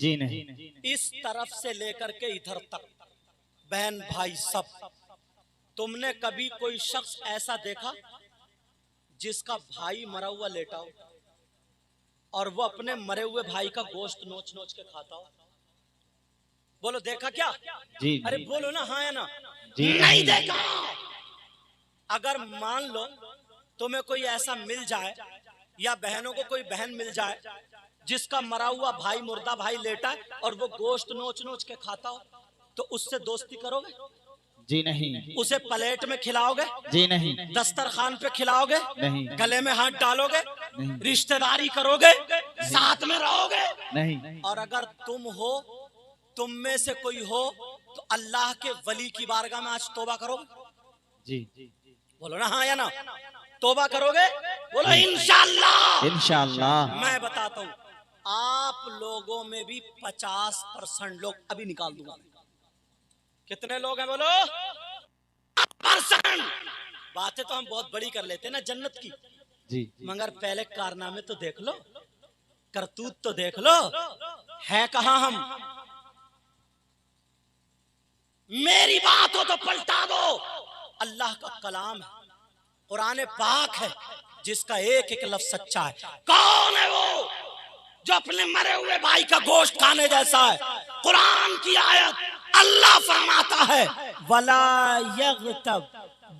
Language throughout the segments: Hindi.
जी नहीं। इस तरफ से लेकर के इधर तक बहन भाई सब। तुमने कभी कोई शख्स ऐसा देखा जिसका भाई मरा हुआ लेटा हो और वो अपने मरे हुए भाई का गोश्त नोच नोच के खाता हो? बोलो देखा क्या? जी अरे बोलो ना, हाँ या ना? जी नहीं देखा। अगर मान लो तुम्हें कोई ऐसा मिल जाए या बहनों को कोई बहन मिल जाए जिसका मरा हुआ भाई, मुर्दा भाई लेटा है और वो गोश्त नोच नोच के खाता हो, तो उससे दोस्ती करोगे? जी नहीं। उसे प्लेट में खिलाओगे? जी नहीं। दस्तरखान पे खिलाओगे? नहीं। गले में हाथ डालोगे? नहीं। रिश्तेदारी करोगे? साथ में रहोगे? नहीं। और अगर तुम में से कोई हो तो अल्लाह के वली की बारगाह में आज तौबा करोगे? जी। बोलो ना हाँ या ना? तौबा करोगे? बोलो इंशाअल्लाह। इंशाअल्लाह। मैं बताता हूँ, आप लोगों में भी 50% लोग, अभी निकाल दूंगा, कितने लोग हैं बोलो? 50%। बातें तो हम बहुत बड़ी कर लेते हैं ना जन्नत की, जी। मगर पहले कारनामे तो देख लो, करतूत तो देख लो, है कहां हम? मेरी बात हो तो पलटा दो। अल्लाह का कलाम है, कुरान पाक है, जिसका एक एक लफ्ज सच्चा है। कौन है वो जो अपने मरे हुए भाई का गोश्त खाने जैसा है? कुरान की आयत, अल्लाह फरमाता है वला यग़तब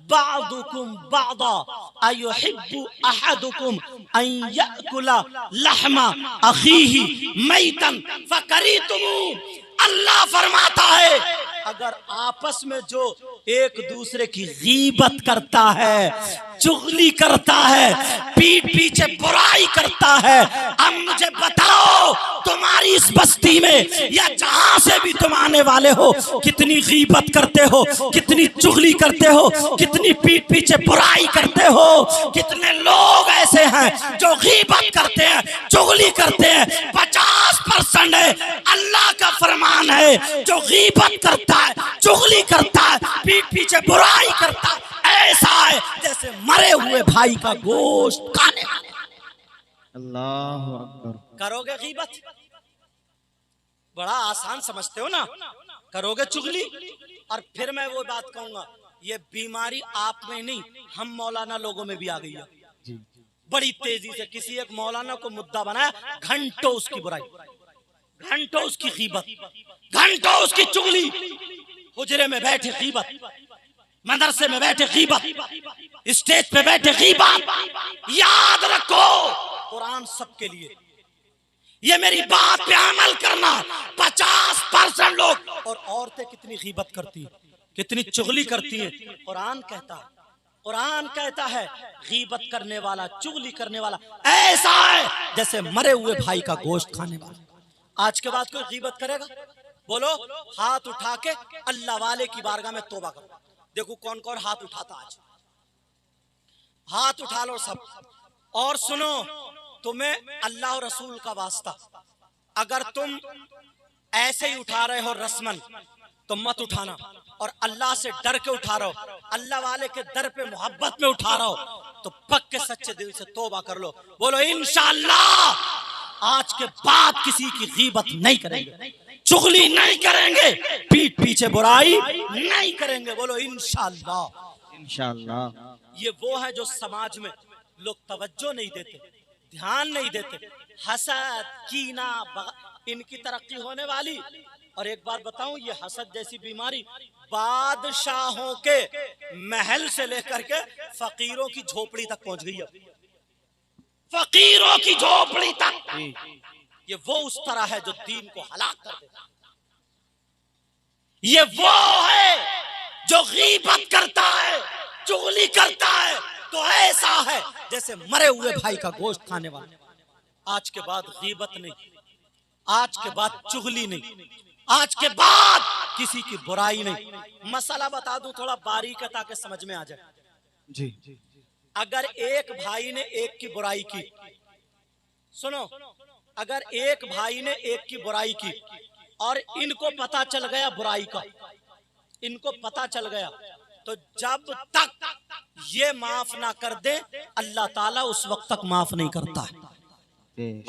बादुकुम बादा अयुहिब्बु अहदुकुम अन याकुला लहमा अखीही मैतन फकरीतुमू। अल्लाह फरमाता है अगर आपस में जो एक दूसरे की गीबत करता है, चुगली करता है, पीठ पीछे बुराई करता है, अब मुझे बताओ तुम्हारी इस बस्ती में या जहां से भी तुम आने वाले हो, कितनी गीबत करते हो, कितनी चुगली करते हो, कितनी पीठ पीछे बुराई करते हो? कितने लोग ऐसे हैं जो गीबत करते हैं, चुगली करते हैं? 50% है। अल्लाह का फरमान है जो गीबत करता है, चुगली करता है, पीठ पीछे बुराई करता है, ऐसा है जैसे मरे हुए भाई का गोश्त खाने वाले। अल्लाहु अकबर। करोगे गीबत? बड़ा आसान समझते हो ना? करोगे चुगली? और फिर मैं वो बात कहूंगा, ये बीमारी आप में नहीं, हम मौलाना लोगों में भी आ गई है। जी। बड़ी तेजी से किसी एक मौलाना को मुद्दा बनाया, घंटों उसकी बुराई, घंटों उसकी गीबत, घंटों उसकी चुगली। हुजरे में बैठे गीबत, मदरसे में बैठे गीबत, स्टेज पे बैठे गीबत। याद रखो कुरान सबके लिए, ये मेरी बात पे अमल करना। 50% लोग, और औरतें कितनी गीबत करती हैं, कितनी चुगली करती हैं। कुरान कहता है गीबत करने वाला, चुगली करने वाला ऐसा है जैसे मरे हुए भाई का गोश्त खाने वाला। आज के बाद कोई गीबत करेगा? बोलो हाथ उठा के अल्लाह वाले की बारगाह में तौबा करो। देखो कौन कौन हाथ उठाता आज, हाथ उठा लो सब। और सुनो, तुम्हें अल्लाह और रसूल का वास्ता, अगर तुम ऐसे ही उठा रहे हो रस्मन तो मत उठाना, और अल्लाह से डर के उठा रहे हो, अल्लाह वाले के दर पे मोहब्बत में उठा रहे हो, तो पक्के सच्चे दिल से तौबा कर लो। बोलो इंशाअल्लाह आज के बाद किसी की गीबत नहीं करेंगे, चुगली नहीं करेंगे, पीठ पीछे बुराई नहीं करेंगे। बोलो इंशाअल्लाह। इंशाअल्लाह। ये वो है जो समाज में लोग तवज्जो नहीं देते, ध्यान नहीं देते। हसद, कीना, इनकी तरक्की होने वाली। और एक बात बताऊं, ये हसद जैसी बीमारी बादशाहों के महल से लेकर के फकीरों की झोपड़ी तक पहुंच गई है, फकीरों की झोपड़ी तक। ये वो उस तरह है जो दीन को हलाक कर देता। ये वो है जो गीबत करता है, चुगली करता है, तो ऐसा है जैसे मरे हुए भाई का गोश्त खाने वाला। आज के बाद गीबत नहीं, आज के बाद चुगली नहीं, आज के बाद किसी की बुराई नहीं। मसला बता दूं थोड़ा बारीक है ताकि समझ में आ जाए। जी। अगर एक भाई ने एक की बुराई की, सुनो, अगर एक भाई ने एक की बुराई की और इनको पता चल गया बुराई का, इनको पता चल गया, तो जब तक ये माफ ना कर दे अल्लाह ताला उस वक्त तक माफ नहीं करता है।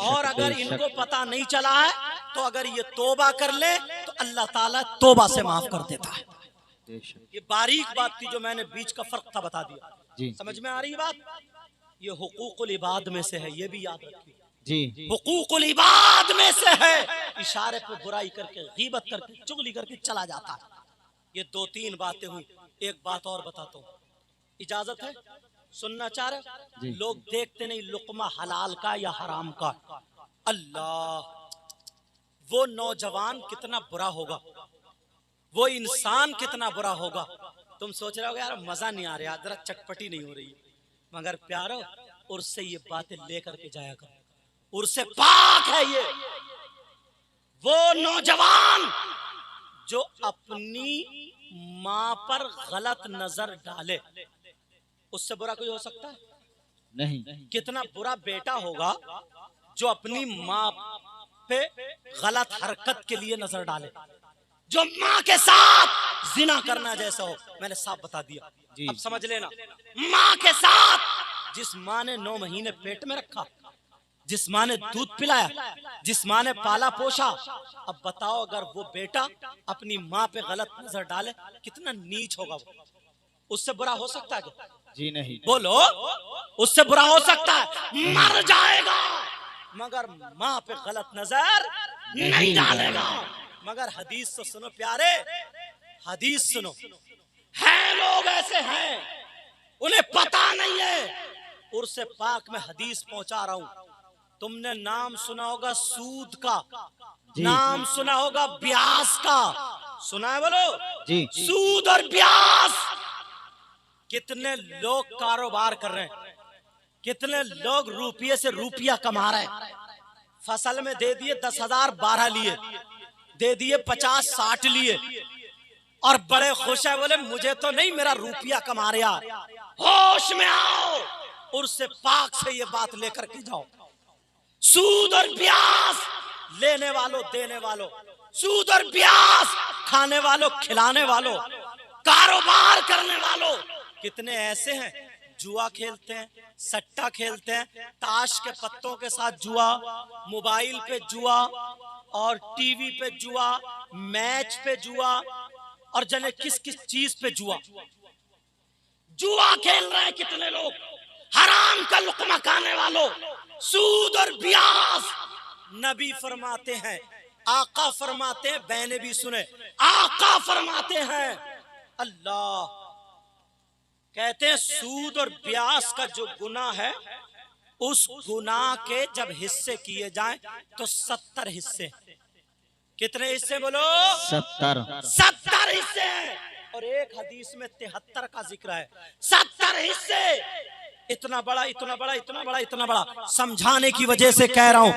और अगर इनको पता नहीं चला है तो अगर ये तोबा कर ले तो अल्लाह ताला तोबा से माफ कर देता है। बेशक। ये बारीक बात थी जो मैंने बीच का फर्क था बता दिया। जी समझ में आ रही बात? ये हुकूकुल इबाद में से है, ये भी याद रखिए। जी हुकूकुल इबाद में से है। इशारे पे बुराई करके, गीबत करके, चुगली करके चला जाता है। ये 2-3 बातें हुई। एक बात और बताता हूँ, इजाजत है? सुनना चाह रहे? जी। लोग देखते नहीं लुकमा हलाल का या हराम का। अल्लाह, वो नौजवान कितना बुरा होगा, वो इंसान कितना बुरा होगा। तुम सोच रहे हो यार मजा नहीं आ रहा, जरा चटपटी नहीं हो रही, मगर प्यारो उर्से ये बातें लेकर के जाया करो। उर्से पाक है ये। वो नौजवान जो अपनी माँ पर गलत नजर डाले, उससे बुरा कोई हो सकता है? नहीं। कितना बुरा बेटा होगा जो अपनी माँ पे गलत हरकत के लिए नजर डाले, जो माँ के साथ जिना करना जैसा हो। मैंने साफ बता दिया, जी। अब समझ लेना। माँ के साथ, जिस माँ ने 9 महीने पेट में रखा, जिस माँ ने दूध पिलाया, जिस माँ ने पाला पोषा, अब बताओ अगर वो बेटा अपनी माँ पे गलत नजर डाले, कितना नीच होगा वो। उससे बुरा हो सकता है क्या? जी नहीं। बोलो, उससे बुरा हो सकता है? मर जाएगा मगर माँ पे गलत नजर नहीं डालेगा। मगर हदीस तो सुनो प्यारे, हदीस सुनो। है लोग ऐसे हैं, उन्हें पता नहीं है। उर्से पाक में हदीस पहुंचा रहा हूं। तुमने नाम सुना होगा सूद का, नाम सुना होगा ब्याज का, सुना है? बोलो जी। सूद और ब्याज। कितने लोग कारोबार कर रहे हैं, कितने लोग रुपये से रुपया कमा रहे हैं। फसल में दे दिए 10,000, 12 लिए, दे दिए 50-60 लिए, और बड़े खुश है, बोले मुझे तो नहीं, मेरा रुपया कमा रहा। होश में आओ, उर्से पाक से ये बात लेकर के जाओ। सूद और ब्याज लेने वालों, देने वालों, सूद और ब्याज खाने वालों, खिलाने वालों, कारोबार करने वालों, कितने ऐसे हैं जुआ खेलते हैं, सट्टा खेलते हैं, ताश के पत्तों के साथ जुआ, मोबाइल पे जुआ, और टीवी पे जुआ, मैच पे जुआ, और जाने किस किस चीज पे जुआ। जुआ खेल रहे हैं कितने लोग, हराम का लुकमा खाने वालों, सूद और ब्याज। नबी फरमाते हैं, आका फरमाते हैं, बहने भी सुने, आका फरमाते हैं, अल्लाह कहते हैं सूद और ब्याज का जो गुनाह है, उस गुनाह के जब हिस्से किए जाएं तो 70 हिस्से। कितने हिस्से बोलो? 70 हिस्से हैं। और एक हदीस में 73 का जिक्र है। 70 हिस्से। इतना बड़ा, इतना बड़ा, इतना बड़ा, इतना बड़ा। समझाने की वजह से कह रहा हूं,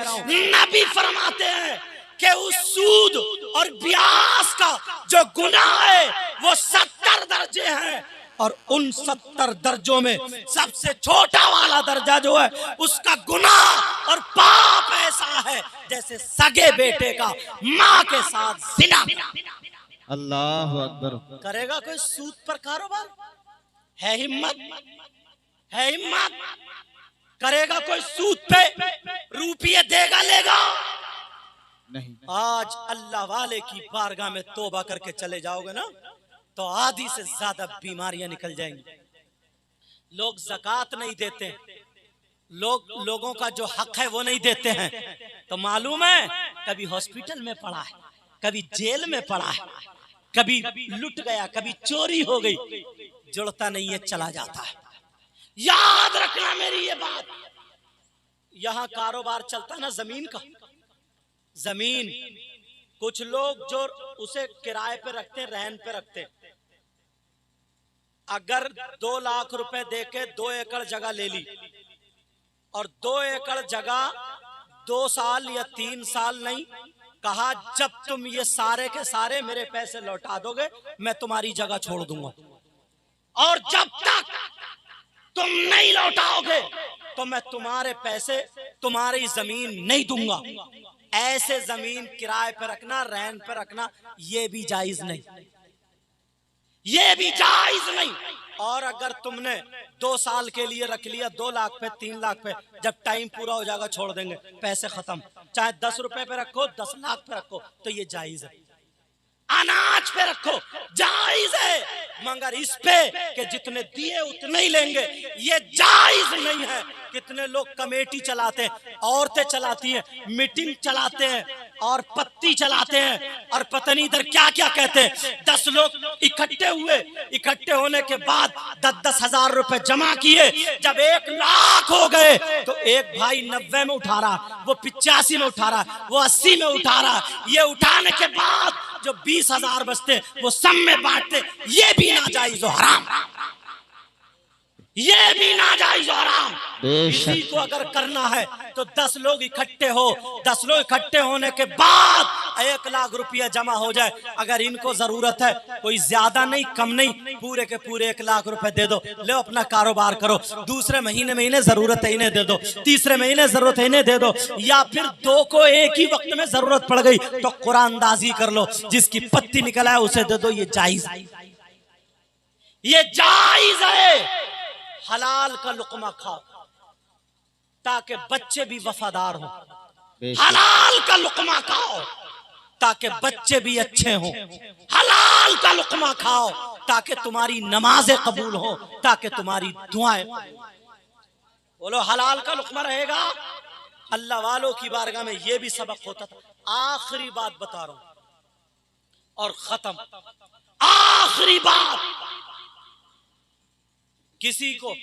नबी फरमाते हैं कि उस सूद और ब्याज का जो गुनाह है वो 70 दर्जे हैं, और उन 70 दर्जों में सबसे छोटा वाला दर्जा जो है, उसका गुनाह और पाप ऐसा है जैसे सगे बेटे का माँ के साथ जिना। अल्लाह अकबर। करेगा कोई सूद पर कारोबार? है हिम्मत? है हिम्मत? करेगा कोई सूद पे रुपये देगा, लेगा? नहीं। आज अल्लाह वाले की बारगाह में तौबा करके चले जाओगे ना, तो आधी से ज्यादा बीमारियां निकल जाएंगी। लोग ज़कात नहीं देते, लोगों का जो हक है वो नहीं देते हैं, तो मालूम है कभी हॉस्पिटल में पड़ा है, कभी जेल में पड़ा है, कभी लुट गया, कभी चोरी हो गई, जुड़ता नहीं है, चला जाता है। याद रखना मेरी ये बात। यहां कारोबार चलता है ना जमीन का, जमीन कुछ लोग जो उसे किराए पे रखते, रहन पे रखते, अगर 2 लाख रुपए देके 2 एकड़ जगह ले ली, और 2 एकड़ जगह 2 साल या 3 साल नहीं, कहा जब तुम ये सारे के सारे मेरे पैसे लौटा दोगे मैं तुम्हारी जगह छोड़ दूंगा, और जब तक तुम नहीं लौटाओगे तो मैं तुम्हारे पैसे, तुम्हारी जमीन नहीं दूंगा। ऐसे जमीन किराए पे रखना, रहन पे रखना, ये भी जायज नहीं, ये भी जायज नहीं। और अगर तुमने 2 साल के लिए रख लिया, 2 लाख पे, 3 लाख पे, जब टाइम पूरा हो जाएगा छोड़ देंगे, पैसे खत्म। चाहे 10 रुपए पे रखो, 10 लाख पे रखो, तो ये जायज है। अनाज पे रखो, जायज है, मगर इस पे कि जितने दिए उतने ही लेंगे, ये जायज नहीं है। कितने लोग कमेटी चलाते हैं, औरतें चलाती हैं, मीटिंग चलाते हैं और पत्ती चलाते हैं और पता नहीं इधर क्या क्या कहते हैं। 10 लोग इकट्ठे हुए, इकट्ठे होने के बाद 10-10 हजार रुपए जमा किए। जब 1 लाख हो गए तो एक भाई 90 में उठा रहा, वो 85 में उठा रहा, वो 80 में उठा रहा। ये उठाने के बाद जो 20 हजार बचते वो सब में बांटते। ये भी नाजायज और हराम, ये भी नाजायज और हराम। इसी को अगर करना है तो 10 लोग इकट्ठे हो, 10 लोग इकट्ठे होने के बाद 1 लाख रुपया जमा हो जाए। अगर इनको जरूरत है, कोई ज्यादा नहीं कम नहीं, पूरे के पूरे 1 लाख रुपए दे दो, ले अपना कारोबार करो। दूसरे महीने जरूरत है इन्हें दे दो, तीसरे महीने जरूरत है इन्हें दे दो, या फिर 2 को एक ही वक्त में जरूरत पड़ गई तो कुरानदाजी कर लो, जिसकी पत्ती निकल आए उसे दे दो। ये जायज, ये जायज है। हलाल का लुकमा खाओ ताकि बच्चे भी वफादार हो। हलाल का लुकमा खाओ ताकि बच्चे भी अच्छे हों। हलाल का लुकमा खाओ ताकि तुम्हारी नमाजें कबूल हो, ताकि तुम्हारी दुआएं। बोलो हलाल का लुकमा रहेगा। अल्लाह वालों की बारगाह में ये भी सबक होता था। आखिरी बात बता रहा हूं और खत्म। आखिरी बात, किसी को